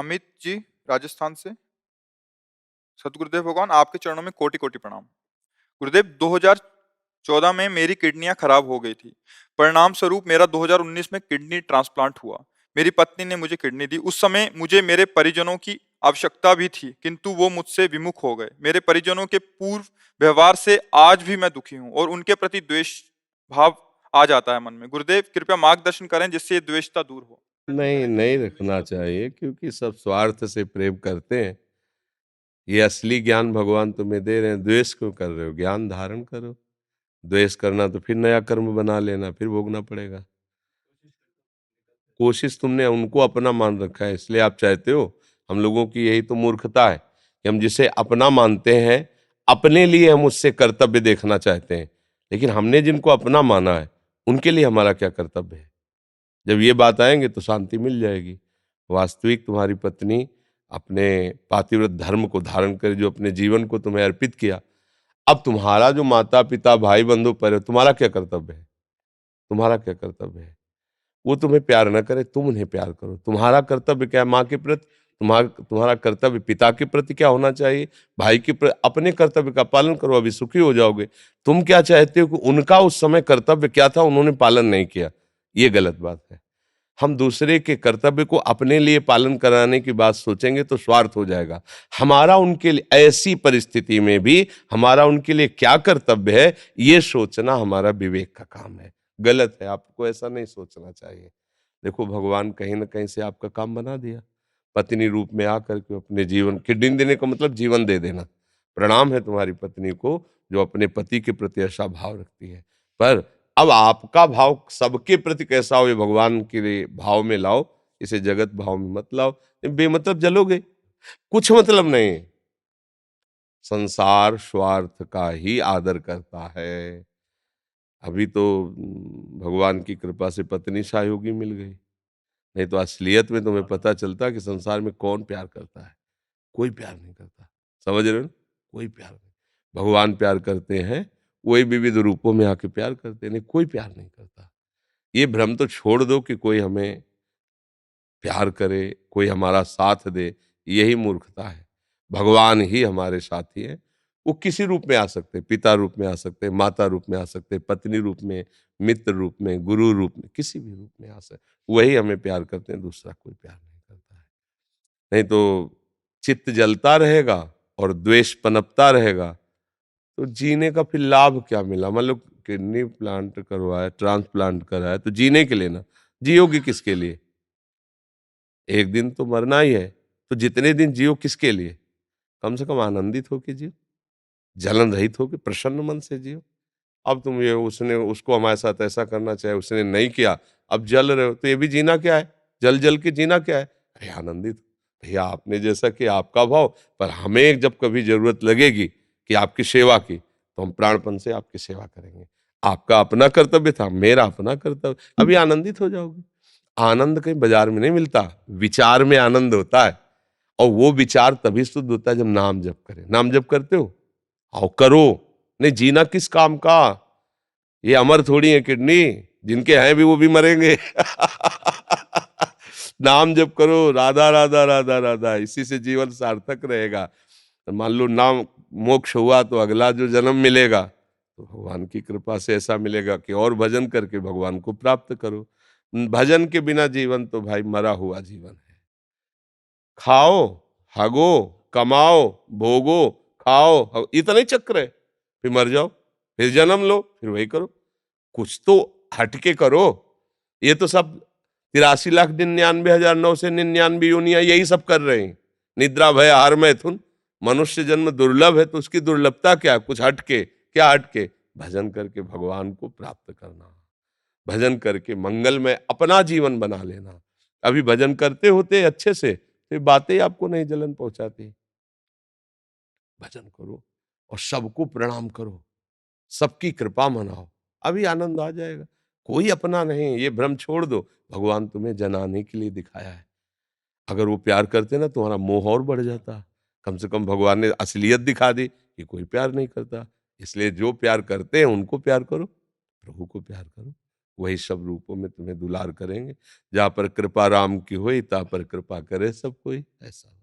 अमित जी, राजस्थान से। सतगुरुदेव भगवान, आपके चरणों में कोटि-कोटि प्रणाम। गुरुदेव, 2014 में मेरी किडनियाँ खराब हो गई थी। परिणाम स्वरूप मेरा 2019 में किडनी ट्रांसप्लांट हुआ। मेरी पत्नी ने मुझे किडनी दी। उस समय मुझे मेरे परिजनों की आवश्यकता भी थी, किंतु वो मुझसे विमुख हो गए। मेरे परिजनों के पूर्व व्यवहार से आज भी मैं दुखी हूँ और उनके प्रति द्वेष भाव आ जाता है मन में। गुरुदेव, कृपया मार्गदर्शन करें जिससे ये द्वेषता दूर हो। नहीं, नहीं रखना चाहिए क्योंकि सब स्वार्थ से प्रेम करते हैं। ये असली ज्ञान भगवान तुम्हें दे रहे हैं, द्वेष क्यों कर रहे हो? ज्ञान धारण करो। द्वेष करना तो फिर नया कर्म बना लेना, फिर भोगना पड़ेगा। कोशिश तुमने उनको अपना मान रखा है, इसलिए आप चाहते हो। हम लोगों की यही तो मूर्खता है कि हम जिसे अपना मानते हैं, अपने लिए हम उससे कर्तव्य देखना चाहते हैं। लेकिन हमने जिनको अपना माना है, उनके लिए हमारा क्या कर्तव्य है? जब ये बात आएंगे तो शांति मिल जाएगी। वास्तविक तुम्हारी पत्नी अपने पातिव्रत धर्म को धारण कर जो अपने जीवन को तुम्हें अर्पित किया, अब तुम्हारा जो माता पिता भाई बंधु पर तुम्हारा क्या कर्तव्य है? तुम्हारा क्या कर्तव्य है? वो तुम्हें प्यार न करे, तुम उन्हें प्यार करो। तुम्हारा कर्तव्य क्या है माँ के प्रति? तुम्हारा तुम्हारा कर्तव्य पिता के प्रति क्या होना चाहिए? भाई के प्रति अपने कर्तव्य का पालन करो, अभी सुखी हो जाओगे। तुम क्या चाहते हो कि उनका उस समय कर्तव्य क्या था, उन्होंने पालन नहीं किया? ये गलत बात है। हम दूसरे के कर्तव्य को अपने लिए पालन कराने की बात सोचेंगे तो स्वार्थ हो जाएगा। हमारा उनके लिए ऐसी परिस्थिति में भी हमारा उनके लिए क्या कर्तव्य है, ये सोचना हमारा विवेक का काम है। गलत है, आपको ऐसा नहीं सोचना चाहिए। देखो, भगवान कहीं ना कहीं से आपका काम बना दिया। पत्नी रूप में आकर के अपने जीवन किडनी देने का मतलब जीवन दे देना। प्रणाम है तुम्हारी पत्नी को जो अपने पति के प्रति ऐसा भाव रखती है। पर अब आपका भाव सबके प्रति कैसा हो, ये भगवान के भाव में लाओ, इसे जगत भाव में मत लाओ। बेमतलब जलोगे, कुछ मतलब नहीं। संसार स्वार्थ का ही आदर करता है। अभी तो भगवान की कृपा से पत्नी सहयोगी मिल गई, नहीं तो असलियत में तुम्हें पता चलता कि संसार में कौन प्यार करता है। कोई प्यार नहीं करता। समझ रहे हो ना? कोई प्यार नहीं। भगवान प्यार करते हैं, वही विविध रूपों में आके प्यार करते हैं, नहीं कोई प्यार नहीं करता। ये भ्रम तो छोड़ दो कि कोई हमें प्यार करे, कोई हमारा साथ दे, यही मूर्खता है। भगवान ही हमारे साथी हैं। वो किसी रूप में आ सकते हैं, पिता रूप में आ सकते हैं, माता रूप में आ सकते हैं, पत्नी रूप में, मित्र रूप में, गुरु रूप में, किसी भी रूप में आ सकते। वही हमें प्यार करते हैं, दूसरा कोई प्यार नहीं करता है। नहीं तो चित्त जलता रहेगा और द्वेष पनपता रहेगा, तो जीने का फिर लाभ क्या मिला? मान लो किडनी प्लांट करवाया, ट्रांसप्लांट कराया, तो जीने के लिए ना, जियोगी किसके लिए? एक दिन तो मरना ही है, तो जितने दिन जियो किसके लिए? कम से कम आनंदित होके जियो, जलन रहित होके प्रसन्न मन से जियो। अब तुम ये उसने उसको हमारे साथ ऐसा करना चाहे, उसने नहीं किया, अब जल रहे हो, तो ये भी जीना क्या है? जल जल के जीना क्या है? अरे आनंदित हो। भैया आपने जैसा कि आपका भाव, पर हमें जब कभी जरूरत लगेगी कि आपकी सेवा की, तो हम प्राणपण से आपकी सेवा करेंगे। आपका अपना कर्तव्य था, मेरा अपना कर्तव्य, अभी आनंदित हो जाओगे। आनंद कहीं बाजार में नहीं मिलता, विचार में आनंद होता है। और वो विचार तभी शुद्ध होता है जब नाम जप करें। नाम जप करते हो? आओ करो। नहीं जीना किस काम का? ये अमर थोड़ी है किडनी, जिनके हैं भी वो भी मरेंगे। नाम जप करो, राधा राधा राधा राधा, इसी से जीवन सार्थक रहेगा। मान लो नाम मोक्ष हुआ तो अगला जो जन्म मिलेगा तो भगवान की कृपा से ऐसा मिलेगा कि और भजन करके भगवान को प्राप्त करो। भजन के बिना जीवन तो भाई मरा हुआ जीवन है। खाओ, हगो, कमाओ, भोगो, इतना ही चक्र है। फिर मर जाओ, फिर जन्म लो, फिर वही करो। कुछ तो हटके करो। ये तो सब 83,99,999 योनियां यही सब कर रहे हैं। निद्रा भय आहार मैथुन। मनुष्य जन्म दुर्लभ है तो उसकी दुर्लभता क्या? कुछ हटके। क्या हटके? भजन करके भगवान को प्राप्त करना, भजन करके मंगल में अपना जीवन बना लेना। अभी भजन करते होते अच्छे से, फिर बातें आपको नहीं जलन पहुंचाती। भजन करो और सबको प्रणाम करो, सबकी कृपा मनाओ, अभी आनंद आ जाएगा। कोई अपना नहीं, ये भ्रम छोड़ दो। भगवान तुम्हें जनाने के लिए दिखाया है। अगर वो प्यार करते ना, तुम्हारा मोह और बढ़ जाता। कम से कम भगवान ने असलियत दिखा दी कि कोई प्यार नहीं करता। इसलिए जो प्यार करते हैं उनको प्यार करो, प्रभु को प्यार करो, वही सब रूपों में तुम्हें दुलार करेंगे। जहाँ पर कृपा राम की होई, ता पर कृपा करे सब कोई, ऐसा।